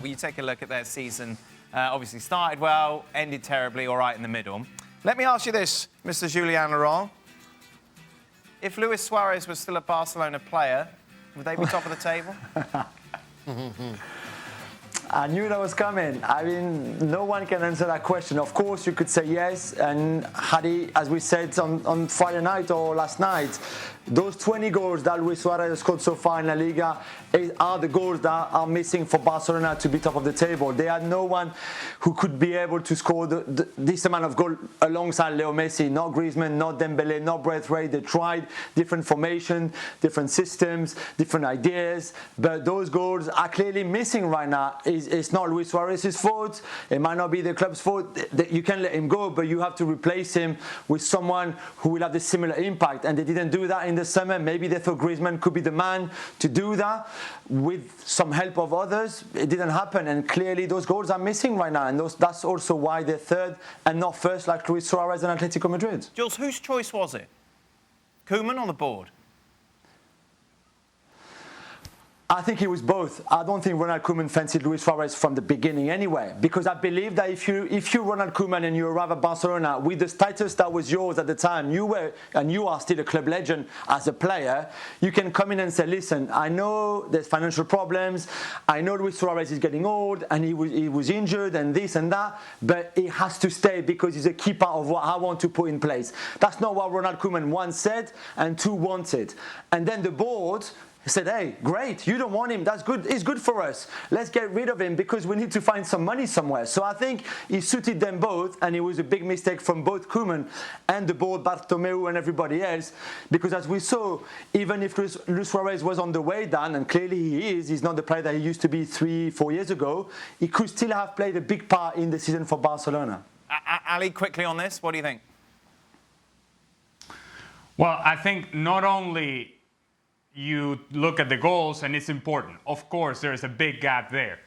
You take a look at their season. Obviously started well, ended terribly, all right in the middle. Let me ask you this, Mr. Julien Laurent. If Luis Suarez was still a Barcelona player, would they be top of the table? I knew that was coming. I mean, no one can answer that question. Of course, you could say yes. And had he, as we said on Friday night or last night, those 20 goals that Luis Suarez scored so far in La Liga are the goals that are missing for Barcelona to be top of the table. They had no one who could be able to score this amount of goals alongside Leo Messi. Not Griezmann, not Dembele, not Braithwaite. They tried different formations, different systems, different ideas. But those goals are clearly missing right now. It's not Luis Suarez's fault. It might not be the club's fault. You can let him go, but you have to replace him with someone who will have the similar impact. And they didn't do that in the summer. Maybe they thought Griezmann could be the man to do that with some help of others. It didn't happen, and clearly those goals are missing right now, and that's also why they're third and not first like Luis Suarez and Atletico Madrid. Jules, whose choice was it? Koeman on the board? I think it was both. I don't think Ronald Koeman fancied Luis Suarez from the beginning anyway, because I believe that if you Ronald Koeman and you arrive at Barcelona with the status that was yours at the time, you are still a club legend as a player, you can come in and say, listen, I know there's financial problems, I know Luis Suarez is getting old and he was injured and this and that, but he has to stay because he's a key part of what I want to put in place. That's not what Ronald Koeman once said and two wanted. And then the board said, hey, great, you don't want him, that's good, it's good for us. Let's get rid of him because we need to find some money somewhere. So I think he suited them both, and it was a big mistake from both Koeman and the board, Bartomeu and everybody else, because as we saw, even if Luis Suarez was on the way down, and clearly he is, he's not the player that he used to be 3-4 years ago, he could still have played a big part in the season for Barcelona. Ali, quickly on this, what do you think? Well, I think not only you look at the goals, and it's important. Of course, there is a big gap there.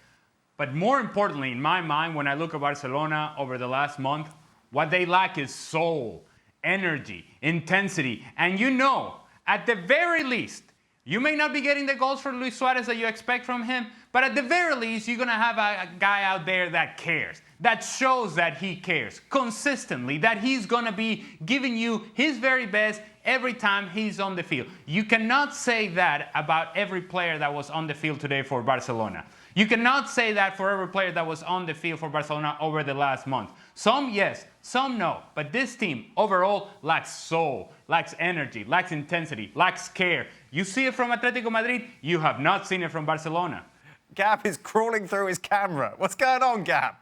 But more importantly, in my mind, when I look at Barcelona over the last month, what they lack is soul, energy, intensity. And you know, at the very least, you may not be getting the goals for Luis Suarez that you expect from him, but at the very least, you're going to have a guy out there that cares, that shows that he cares consistently, that he's going to be giving you his very best every time he's on the field. You cannot say that about every player that was on the field today for Barcelona. You cannot say that for every player that was on the field for Barcelona over the last month. Some yes, some no. But this team overall lacks soul, lacks energy, lacks intensity, lacks care. You see it from Atletico Madrid, you have not seen it from Barcelona. Gab is crawling through his camera. What's going on, Gab?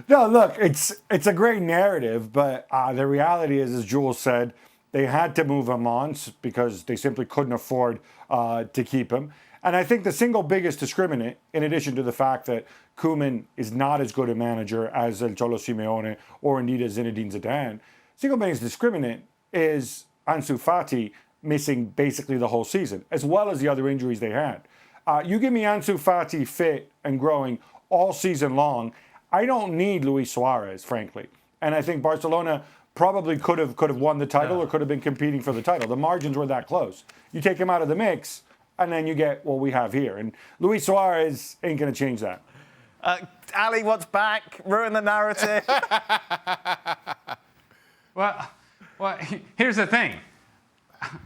No, look, it's a great narrative, but the reality is, as Jules said, they had to move him on because they simply couldn't afford to keep him. And I think the single biggest discriminant, in addition to the fact that Koeman is not as good a manager as El Cholo Simeone or indeed as Zinedine Zidane, single biggest discriminant is Ansu Fati missing basically the whole season, as well as the other injuries they had. You give me Ansu Fati fit and growing all season long, I don't need Luis Suarez, frankly. And I think Barcelona probably could have won the title or could have been competing for the title. The margins were that close. You take him out of the mix, and then you get what we have here. And Luis Suarez ain't going to change that. Ali, what's back? Ruin the narrative. Well, here's the thing.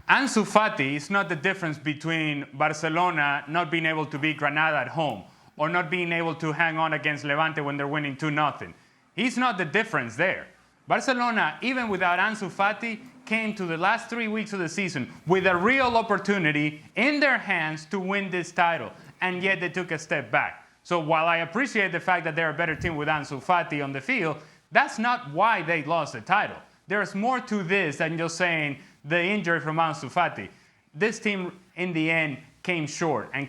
Ansu Fati is not the difference between Barcelona not being able to beat Granada at home or not being able to hang on against Levante when they're winning 2-0. He's not the difference there. Barcelona, even without Ansu Fati, came to the last 3 weeks of the season with a real opportunity in their hands to win this title, and yet they took a step back. So while I appreciate the fact that they're a better team with Ansu Fati on the field, that's not why they lost the title. There's more to this than just saying the injury from Ansu Fati. This team, in the end, came short on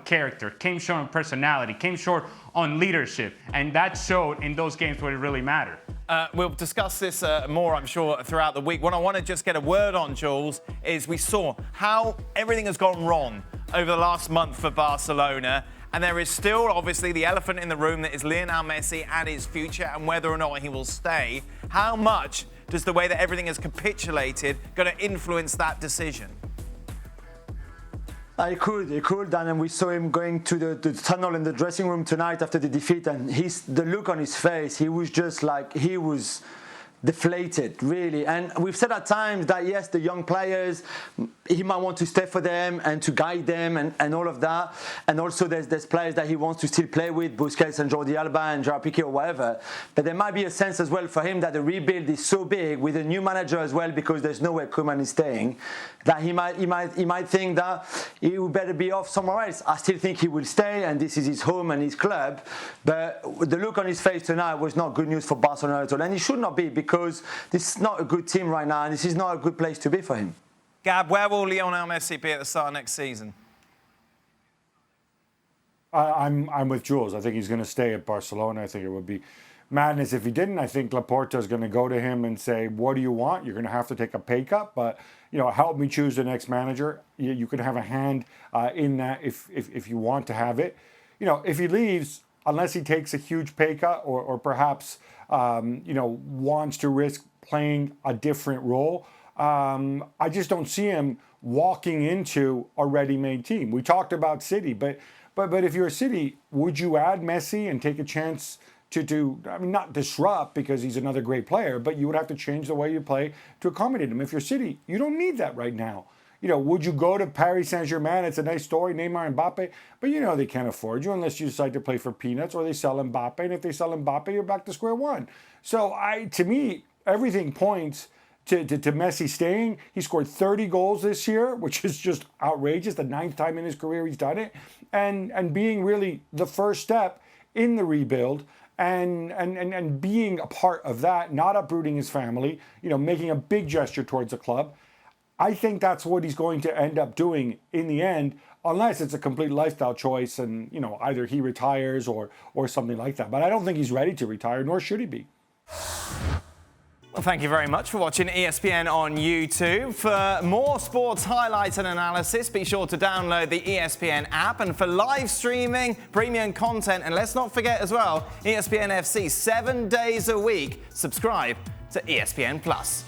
character, came short on personality, came short on leadership, and that showed in those games where it really mattered. We'll discuss this more, I'm sure, throughout the week. What I want to just get a word on, Jules, is we saw how everything has gone wrong over the last month for Barcelona, and there is still, obviously, the elephant in the room that is Lionel Messi and his future and whether or not he will stay. How much does the way that everything has capitulated going to influence that decision? He could, and we saw him going to the tunnel in the dressing room tonight after the defeat, and the look on his face, he was just like, he was deflated, really. And we've said at times that, yes, the young players, he might want to stay for them and to guide them and all of that. And also there's players that he wants to still play with, Busquets and Jordi Alba and Gerard Piqué or whatever. But there might be a sense as well for him that the rebuild is so big with a new manager as well, because there's no way Koeman is staying, that he might think that he would better be off somewhere else. I still think he will stay, and this is his home and his club. But the look on his face tonight was not good news for Barcelona at all. And it should not be, because this is not a good team right now, and this is not a good place to be for him. Gab, where will Lionel Messi be at the start of next season? I'm with Jules. I think he's going to stay at Barcelona. I think it would be madness if he didn't. I think Laporta is going to go to him and say, what do you want? You're going to have to take a pay cut, but help me choose the next manager. You can have a hand in that if you want to have it. If he leaves, unless he takes a huge pay cut or perhaps wants to risk playing a different role, I just don't see him walking into a ready-made team. We talked about City, but if you're a City, would you add Messi and take a chance to not disrupt, because he's another great player, but you would have to change the way you play to accommodate him. If you're City, you don't need that right now. Would you go to Paris Saint-Germain? It's a nice story, Neymar and Mbappe, but they can't afford you unless you decide to play for peanuts, or they sell Mbappe, and if they sell Mbappe, you're back to square one. So to me, everything points to Messi staying. He scored 30 goals this year, which is just outrageous, the 9th time in his career he's done it, and being really the first step in the rebuild, and being a part of that, not uprooting his family, making a big gesture towards the club. I think that's what he's going to end up doing in the end, unless it's a complete lifestyle choice and, either he retires or something like that. But I don't think he's ready to retire, nor should he be. Well, thank you very much for watching ESPN on YouTube. For more sports highlights and analysis, be sure to download the ESPN app. And for live streaming, premium content, and let's not forget as well, ESPN FC 7 days a week. Subscribe to ESPN+.